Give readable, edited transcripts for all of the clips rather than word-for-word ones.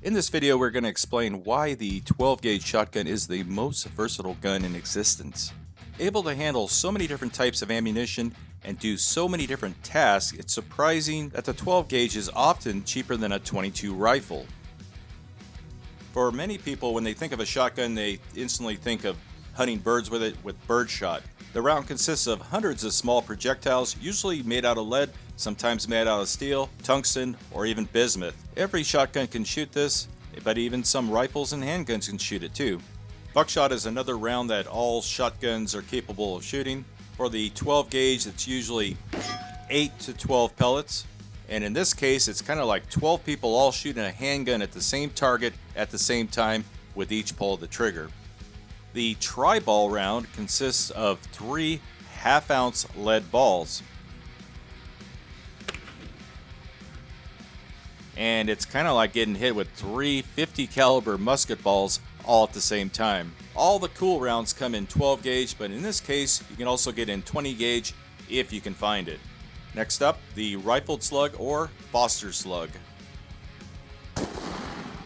In this video, we're going to explain why the 12 gauge shotgun is the most versatile gun in existence. Able to handle so many different types of ammunition and do so many different tasks, it's surprising that the 12 gauge is often cheaper than a .22 rifle. For many people, when they think of a shotgun, they instantly think of hunting birds with it with birdshot. The round consists of hundreds of small projectiles, usually made out of lead, sometimes made out of steel, tungsten, or even bismuth. Every shotgun can shoot this, but even some rifles and handguns can shoot it too. Buckshot is another round that all shotguns are capable of shooting. For the 12 gauge, it's usually 8 to 12 pellets. And in this case, it's kind of like 12 people all shooting a handgun at the same target at the same time with each pull of the trigger. The TriBall round consists of 3 half-ounce lead balls. And it's kind of like getting hit with 3 .50 caliber musket balls all at the same time. All the cool rounds come in 12 gauge, but in this case, you can also get in 20 gauge if you can find it. Next up, the rifled slug or Foster slug.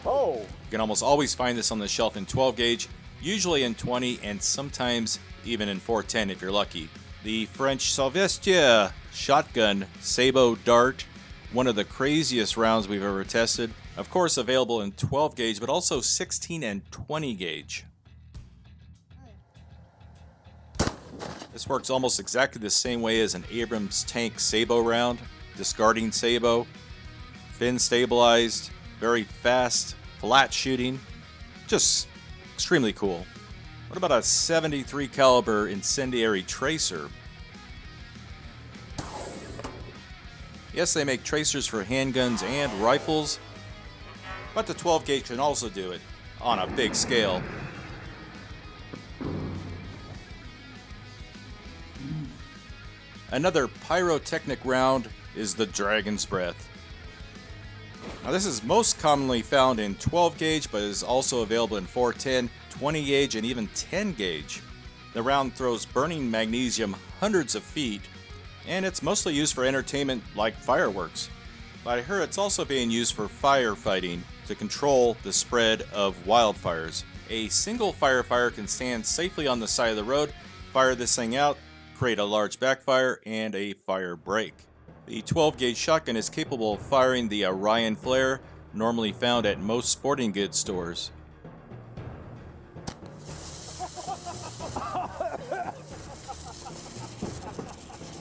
Oh! You can almost always find this on the shelf in 12 gauge, usually in 20 and sometimes even in 410 if you're lucky. The French Sauvestier shotgun Sabo Dart, one of the craziest rounds we've ever tested. Of course available in 12 gauge, but also 16 and 20 gauge. This works almost exactly the same way as an Abrams tank Sabo round. Discarding Sabo, fin stabilized, very fast, flat shooting, just extremely cool. What about a 73 caliber incendiary tracer? Yes, they make tracers for handguns and rifles, but the 12 gauge can also do it on a big scale. Another pyrotechnic round is the Dragon's Breath. Now this is most commonly found in 12 gauge, but is also available in 410, 20 gauge, and even 10 gauge. The round throws burning magnesium hundreds of feet, and it's mostly used for entertainment like fireworks. But I heard it's also being used for firefighting to control the spread of wildfires. A single firefighter can stand safely on the side of the road, fire this thing out, create a large backfire, and a fire break. The 12 gauge shotgun is capable of firing the Orion Flare, normally found at most sporting goods stores.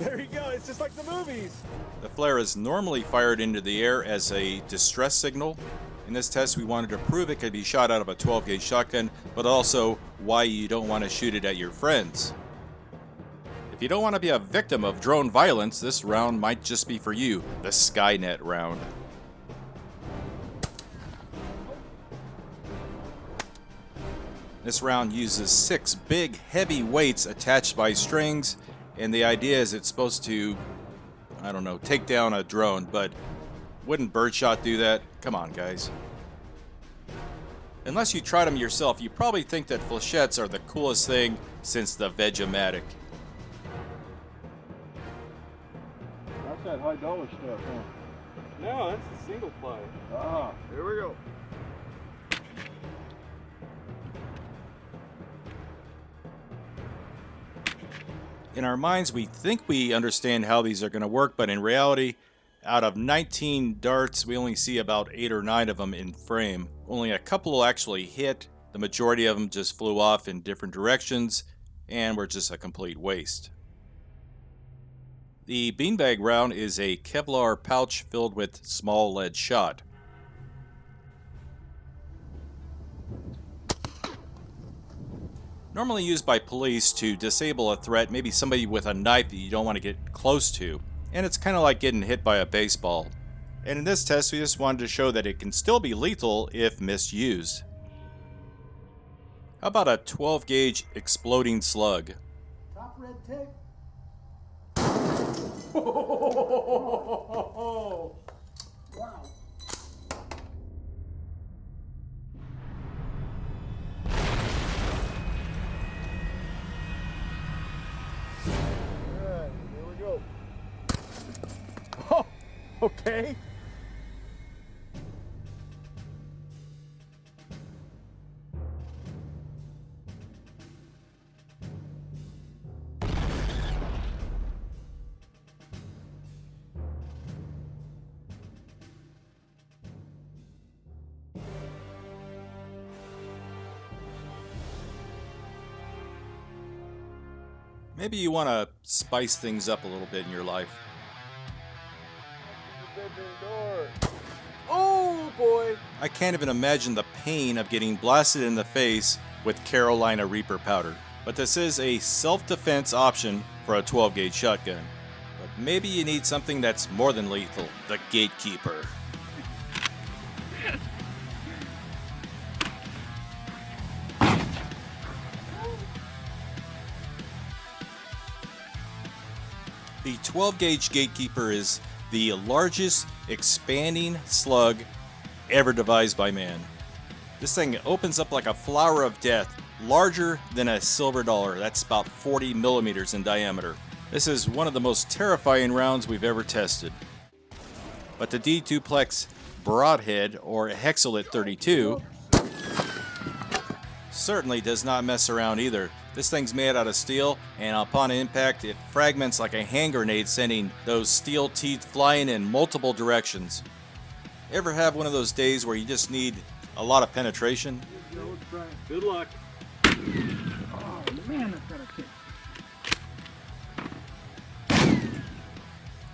There you go, it's just like the movies. The flare is normally fired into the air as a distress signal. In this test, we wanted to prove it could be shot out of a 12 gauge shotgun, but also why you don't want to shoot it at your friends. If you don't want to be a victim of drone violence, this round might just be for you, the Skynet round. This round uses 6 big, heavy weights attached by strings, and the idea is it's supposed to, I don't know, take down a drone, but wouldn't birdshot do that? Come on, guys. Unless you tried them yourself, you probably think that flechettes are the coolest thing since the Vegematic. That's that high dollar stuff, huh? No, that's the single ply. Ah, here we go. In our minds, we think we understand how these are going to work, but in reality, out of 19 darts, we only see about 8 or 9 of them in frame. Only a couple will actually hit. The majority of them just flew off in different directions and were just a complete waste. The beanbag round is a Kevlar pouch filled with small lead shot. Normally used by police to disable a threat, maybe somebody with a knife that you don't want to get close to. And it's kind of like getting hit by a baseball. And in this test, we just wanted to show that it can still be lethal if misused. How about a 12 gauge exploding slug? Top red tick. Wow. Okay. Maybe you want to spice things up a little bit in your life. Oh boy! I can't even imagine the pain of getting blasted in the face with Carolina Reaper powder. But this is a self-defense option for a 12 gauge shotgun. But maybe you need something that's more than lethal, the Gatekeeper. The 12 gauge Gatekeeper is the largest expanding slug ever devised by man. This thing opens up like a flower of death, larger than a silver dollar. That's about 40 millimeters in diameter. This is one of the most terrifying rounds we've ever tested. But the Duplex Broadhead, or Hexalit 32, certainly does not mess around either. This thing's made out of steel, and upon impact it fragments like a hand grenade, sending those steel teeth flying in multiple directions. Ever have one of those days where you just need a lot of penetration? Good luck. Oh man, that's got a kick.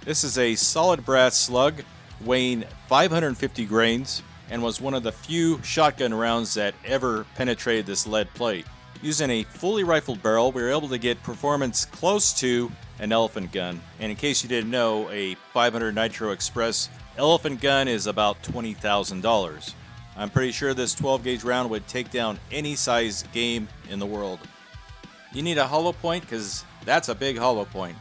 This is a solid brass slug weighing 550 grains and was one of the few shotgun rounds that ever penetrated this lead plate. Using a fully rifled barrel, we were able to get performance close to an elephant gun. And in case you didn't know, a 500 Nitro Express elephant gun is about $20,000. I'm pretty sure this 12 gauge round would take down any size game in the world. You need a hollow point, because that's a big hollow point.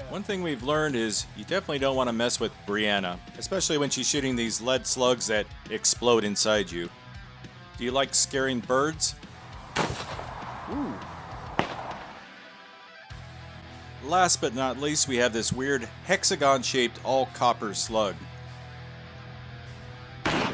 One thing we've learned is you definitely don't want to mess with Brianna, especially when she's shooting these lead slugs that explode inside you. Do you like scaring birds? Ooh. Last but not least, we have this weird hexagon-shaped all-copper slug. That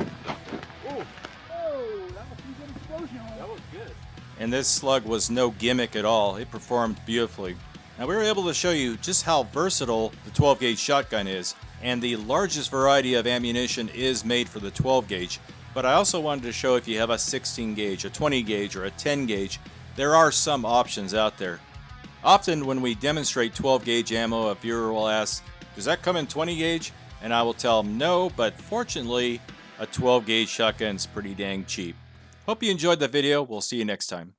was good. And this slug was no gimmick at all. It performed beautifully. Now, we were able to show you just how versatile the 12 gauge shotgun is, and the largest variety of ammunition is made for the 12 gauge. But I also wanted to show if you have a 16 gauge, a 20 gauge, or a 10 gauge, there are some options out there. Often when we demonstrate 12 gauge ammo, a viewer will ask, does that come in 20 gauge? And I will tell them no, but fortunately, a 12 gauge shotgun is pretty dang cheap. Hope you enjoyed the video. We'll see you next time.